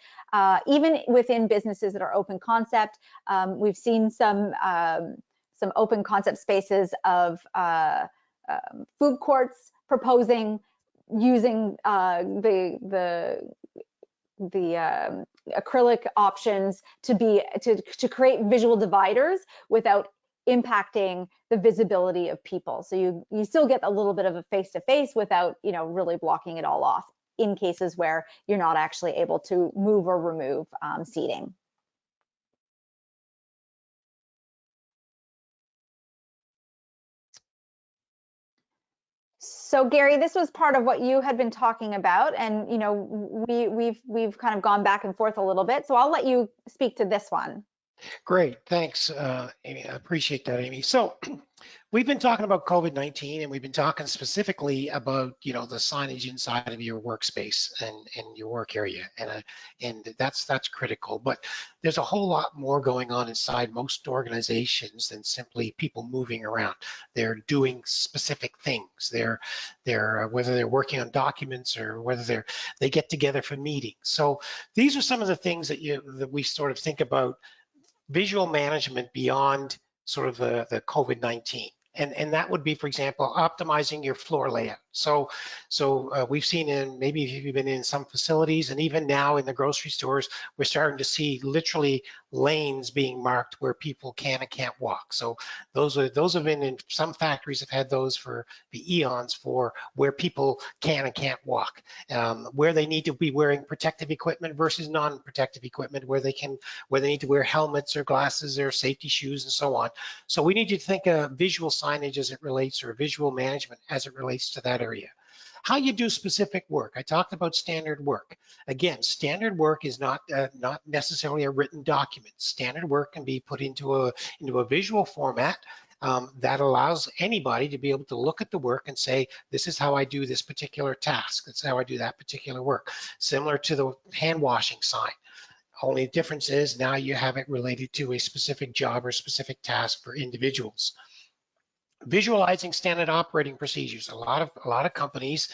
even within businesses that are open concept. We've seen some open concept spaces of food courts proposing using the acrylic options to create visual dividers without impacting the visibility of people. So you still get a little bit of a face-to-face without, you know, really blocking it all off in cases where you're not actually able to move or remove seating. So Gary, this was part of what you had been talking about, and you know, we've kind of gone back and forth a little bit. So I'll let you speak to this one. Great, thanks, Amy. I appreciate that, Amy. So we've been talking about COVID-19, and we've been talking specifically about, you know, the signage inside of your workspace and your work area, and that's critical. But there's a whole lot more going on inside most organizations than simply people moving around. They're doing specific things. They're whether they're working on documents or whether they get together for meetings. So these are some of the things that we sort of think about visual management beyond sort of the COVID-19. And that would be, for example, optimizing your floor layout. So we've seen in, maybe if you've been in some facilities, and even now in the grocery stores, we're starting to see literally lanes being marked where people can and can't walk. So those have been in some factories have had those for the eons, for where people can and can't walk, where they need to be wearing protective equipment versus non-protective equipment, where they need to wear helmets or glasses or safety shoes and so on. So we need you to think of visual signage as it relates, or visual management as it relates to that area. How you do specific work. I talked about standard work. Again, standard work is not necessarily a written document. Standard work can be put into a visual format that allows anybody to be able to look at the work and say, this is how I do this particular task. That's how I do that particular work. Similar to the hand washing sign. Only the difference is now you have it related to a specific job or specific task for individuals. Visualizing standard operating procedures. A lot of companies,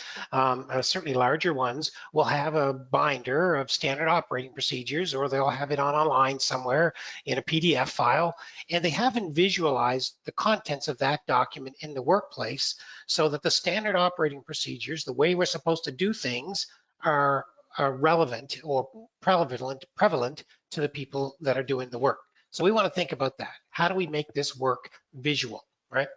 certainly larger ones, will have a binder of standard operating procedures, or they'll have it online somewhere in a PDF file, and they haven't visualized the contents of that document in the workplace so that the standard operating procedures, the way we're supposed to do things, are relevant or prevalent to the people that are doing the work. So we want to think about that. How do we make this work visual, right?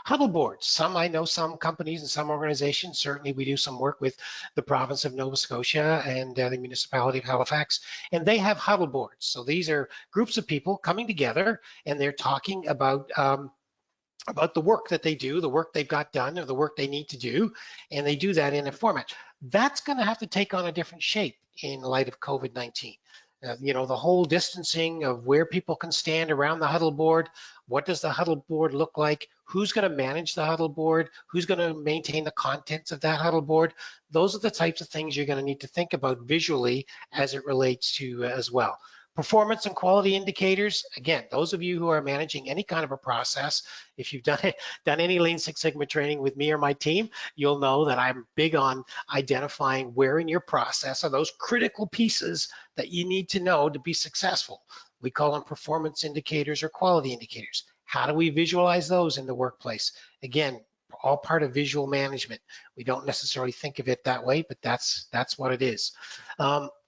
Huddle boards. I know some companies and some organizations, certainly we do some work with the province of Nova Scotia and the municipality of Halifax, and they have huddle boards. So these are groups of people coming together and they're talking about the work that they do, the work they've got done, or the work they need to do, and they do that in a format. That's going to have to take on a different shape in light of COVID-19. The whole distancing of where people can stand around the huddle board. What does the huddle board look like? Who's going to manage the huddle board? Who's going to maintain the contents of that huddle board? Those are the types of things you're going to need to think about visually as it relates to as well. Performance and quality indicators. Again, those of you who are managing any kind of a process, if you've done any Lean Six Sigma training with me or my team, you'll know that I'm big on identifying where in your process are those critical pieces that you need to know to be successful. We call them performance indicators or quality indicators. How do we visualize those in the workplace? Again, all part of visual management. We don't necessarily think of it that way, but that's what it is.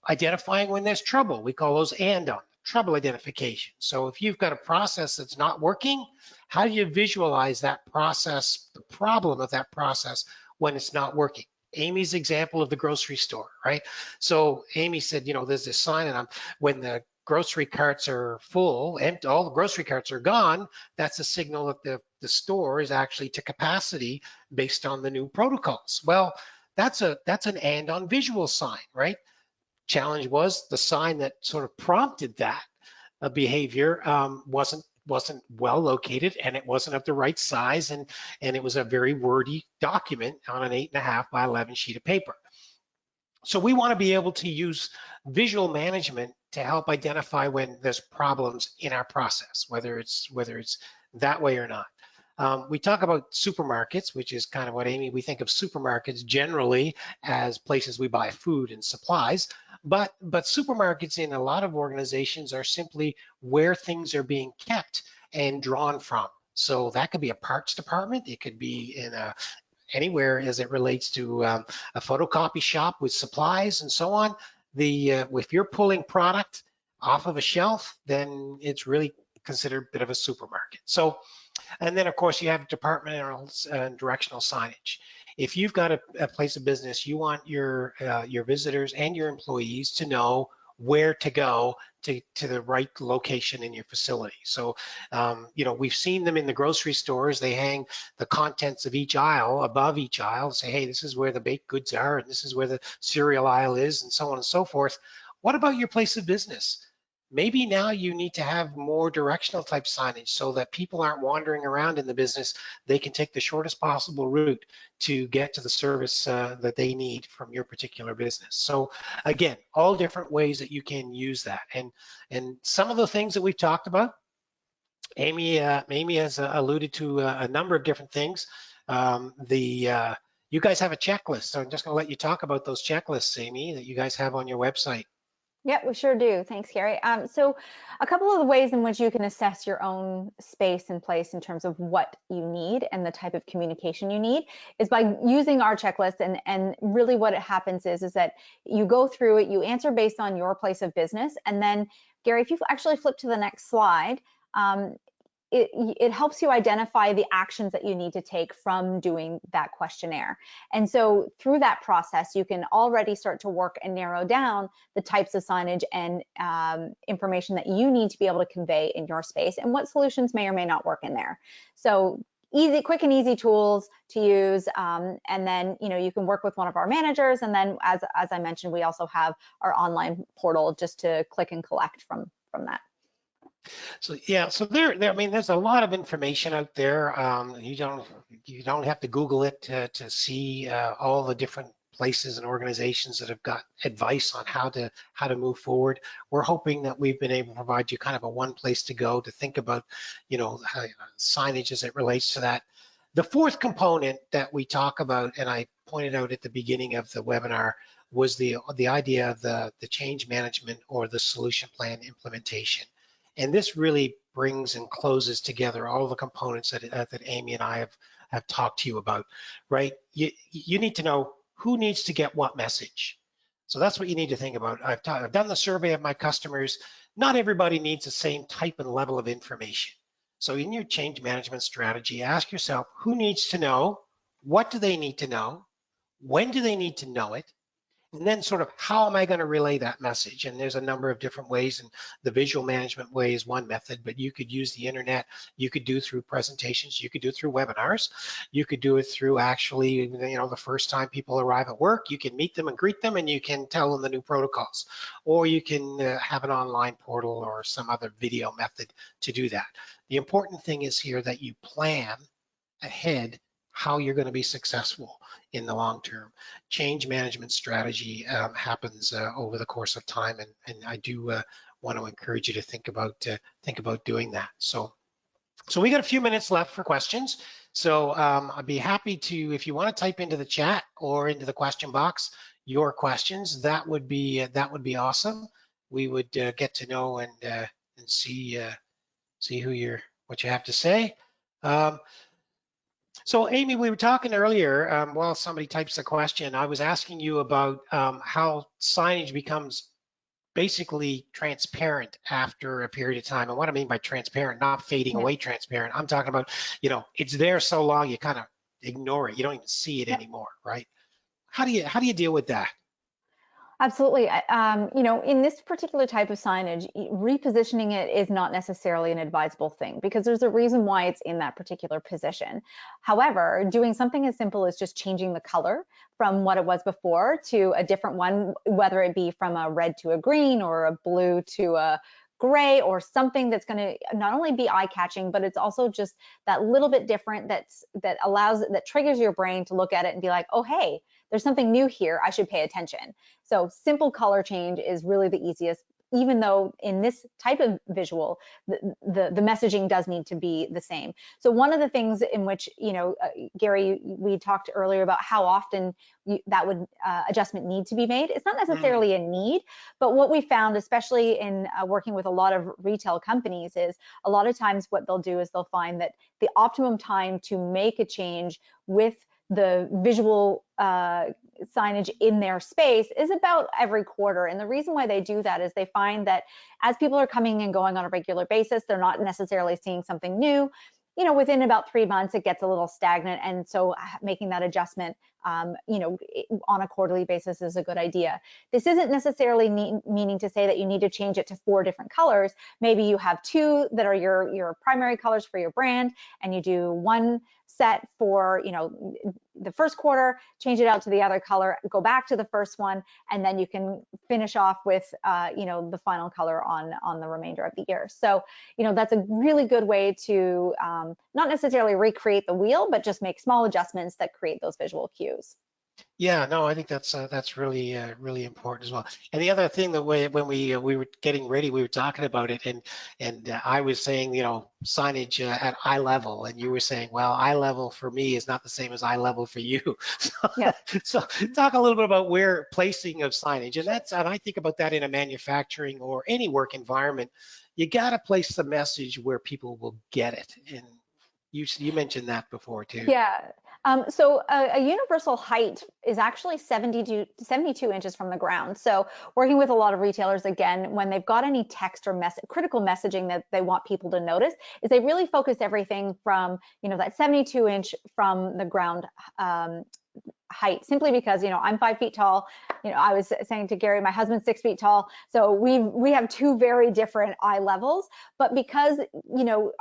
Identifying when there's trouble. We call those trouble identification. So if you've got a process that's not working, how do you visualize that process, the problem of that process when it's not working? Amy's example of the grocery store, right? So Amy said, there's this sign, and when the grocery carts are full, empty, all the grocery carts are gone, that's a signal that the store is actually to capacity based on the new protocols. Well, that's an and on visual sign, right? Challenge was the sign that sort of prompted that behavior wasn't well located, and it wasn't of the right size, and it was a very wordy document on an 8.5 by 11 sheet of paper. So we want to be able to use visual management to help identify when there's problems in our process, whether it's that way or not. We talk about supermarkets, which is kind of what we think of supermarkets generally as places we buy food and supplies, but supermarkets in a lot of organizations are simply where things are being kept and drawn from. So that could be a parts department. It could be in anywhere as it relates to a photocopy shop with supplies and so on. If you're pulling product off of a shelf, then it's really considered a bit of a supermarket. So, and then of course you have departmental and directional signage. If you've got a place of business, you want your visitors and your employees to know where to go to the right location in your facility. So, we've seen them in the grocery stores. They hang the contents of each aisle above each aisle, say, hey, this is where the baked goods are, and this is where the cereal aisle is, and so on and so forth. What about your place of business? Maybe now you need to have more directional type signage so that people aren't wandering around in the business. They can take the shortest possible route to get to the service that they need from your particular business. So again, all different ways that you can use that. And some of the things that we've talked about, Amy has alluded to a number of different things. You guys have a checklist, so I'm just going to let you talk about those checklists, Amy, that you guys have on your website. Yeah, we sure do. Thanks, Gary. So a couple of the ways in which you can assess your own space and place in terms of what you need and the type of communication you need is by using our checklist. And really what it happens is that you go through it, you answer based on your place of business. And then, Gary, if you actually flip to the next slide, um, it helps you identify the actions that you need to take from doing that questionnaire. And so through that process, you can already start to work and narrow down the types of signage and information that you need to be able to convey in your space and what solutions may or may not work in there. So easy, quick and easy tools to use. And then, you can work with one of our managers. And then as I mentioned, we also have our online portal just to click and collect from that. So yeah, so I mean, there's a lot of information out there. You don't have to Google it to see all the different places and organizations that have got advice on how to move forward. We're hoping that we've been able to provide you kind of a one place to go to think about, signage as it relates to that. The fourth component that we talk about, and I pointed out at the beginning of the webinar, was the idea of the change management or the solution plan implementation. And this really brings and closes together all the components that Amy and I have talked to you about, right? You need to know who needs to get what message. So that's what you need to think about. I've done the survey of my customers. Not everybody needs the same type and level of information. So in your change management strategy, ask yourself who needs to know, what do they need to know, when do they need to know it, and then sort of how am I going to relay that message? And there's a number of different ways, and the visual management way is one method, but you could use the internet, you could do through presentations, you could do it through webinars, you could do it through actually, the first time people arrive at work, you can meet them and greet them and you can tell them the new protocols. Or you can have an online portal or some other video method to do that. The important thing is here that you plan ahead how you're going to be successful in the long term. Change management strategy happens over the course of time, and I do want to encourage you to think about doing that. So we got a few minutes left for questions. So I'd be happy to, if you want to type into the chat or into the question box your questions, that would be awesome. We would get to know and see what you have to say. So Amy, we were talking earlier, while somebody types a question, I was asking you about how signage becomes basically transparent after a period of time. And what I mean by transparent, not fading away transparent. I'm talking about, it's there so long you kind of ignore it. You don't even see it anymore, right? How do you deal with that? Absolutely. In this particular type of signage, repositioning it is not necessarily an advisable thing because there's a reason why it's in that particular position. However, doing something as simple as just changing the color from what it was before to a different one, whether it be from a red to a green or a blue to a gray or something that's going to not only be eye-catching, but it's also just that little bit different that triggers your brain to look at it and be like, oh, hey, there's something new here, I should pay attention. So simple color change is really the easiest, even though in this type of visual, the messaging does need to be the same. So one of the things in which, Gary, we talked earlier about how often that would adjustment need to be made. It's not necessarily a need, but what we found, especially in working with a lot of retail companies, is a lot of times what they'll do is they'll find that the optimum time to make a change with the visual signage in their space is about every quarter. And the reason why they do that is they find that as people are coming and going on a regular basis, they're not necessarily seeing something new. Within about 3 months, it gets a little stagnant. And so making that adjustment, on a quarterly basis is a good idea. This isn't necessarily meaning to say that you need to change it to 4 different colors. Maybe you have 2 that are your primary colors for your brand, and you do 1 set for the first quarter, change it out to the other color, go back to the first one, and then you can finish off with the final color on the remainder of the year. So that's a really good way to not necessarily recreate the wheel, but just make small adjustments that create those visual cues. Yeah, no, I think that's really really important as well. And the other thing that when we were getting ready, we were talking about it, and I was saying, you know, signage at eye level, and you were saying, well, eye level for me is not the same as eye level for you. Yes. So talk a little bit about where placing of signage, and I think about that in a manufacturing or any work environment. You got to place the message where people will get it, and you mentioned that before too. Yeah. So a universal height is actually 72 inches from the ground. So working with a lot of retailers, again, when they've got any text or critical messaging that they want people to notice, is they really focus everything from, that 72-inch from the ground height, simply because I'm 5 feet tall. I was saying to Gary, my husband's 6 feet tall, so we have two very different eye levels. But because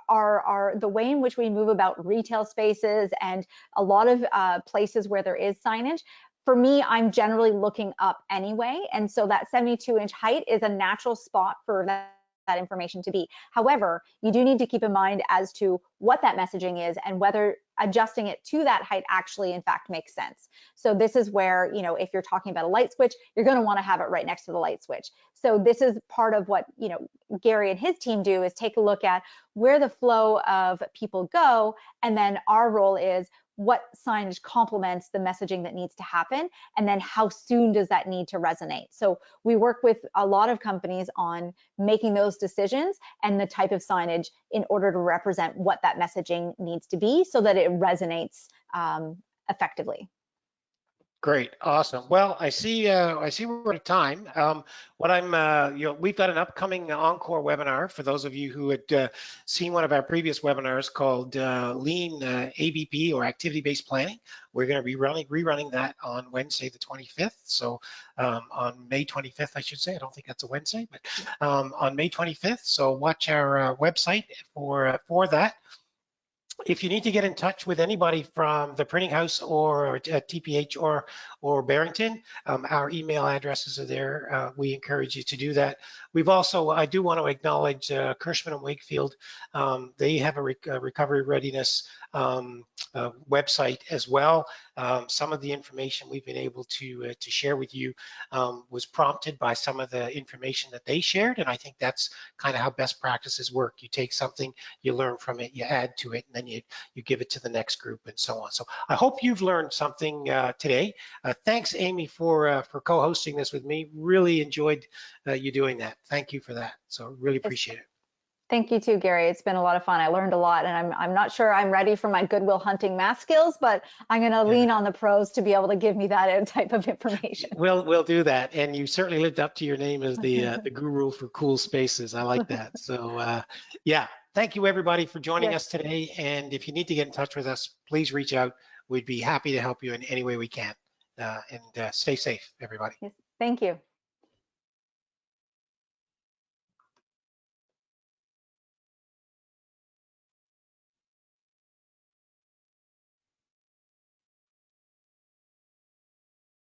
our the way in which we move about retail spaces and a lot of places where there is signage, for me, I'm generally looking up anyway, and so that 72-inch height is a natural spot for that information to be. However, you do need to keep in mind as to what that messaging is and whether adjusting it to that height actually in fact makes sense. So this is where, if you're talking about a light switch, you're going to want to have it right next to the light switch. So this is part of what, Gary and his team do, is take a look at where the flow of people go, and then our role is what signage complements the messaging that needs to happen, and then how soon does that need to resonate. So we work with a lot of companies on making those decisions and the type of signage in order to represent what that messaging needs to be so that it resonates effectively. Great, awesome. Well, I see we're out of time. What I'm, we've got an upcoming encore webinar for those of you who had seen one of our previous webinars called Lean ABP, or Activity-Based Planning. We're going to be rerunning that on Wednesday, the 25th. So on May 25th, I should say. I don't think that's a Wednesday, but on May 25th. So watch our website for that. If you need to get in touch with anybody from the printing house or TPH or Barrington, our email addresses are there. We encourage you to do that. We've also, I do want to acknowledge Kirschman and Wakefield. They have a recovery readiness website as well. Some of the information we've been able to share with you was prompted by some of the information that they shared, and I think that's kind of how best practices work. You take something, you learn from it, you add to it, and then you give it to the next group, and so on. So I hope you've learned something today. Thanks, Amy, for co-hosting this with me. Really enjoyed you doing that. Thank you for that. So really appreciate it. Thank you too, Gary. It's been a lot of fun. I learned a lot, and I'm not sure I'm ready for my Goodwill Hunting math skills, but I'm going to lean on the pros to be able to give me that type of information. We'll do that, and you certainly lived up to your name as the guru for cool spaces. I like that. So yeah, thank you everybody for joining us today. And if you need to get in touch with us, please reach out. We'd be happy to help you in any way we can. And stay safe, everybody. Yes. Thank you.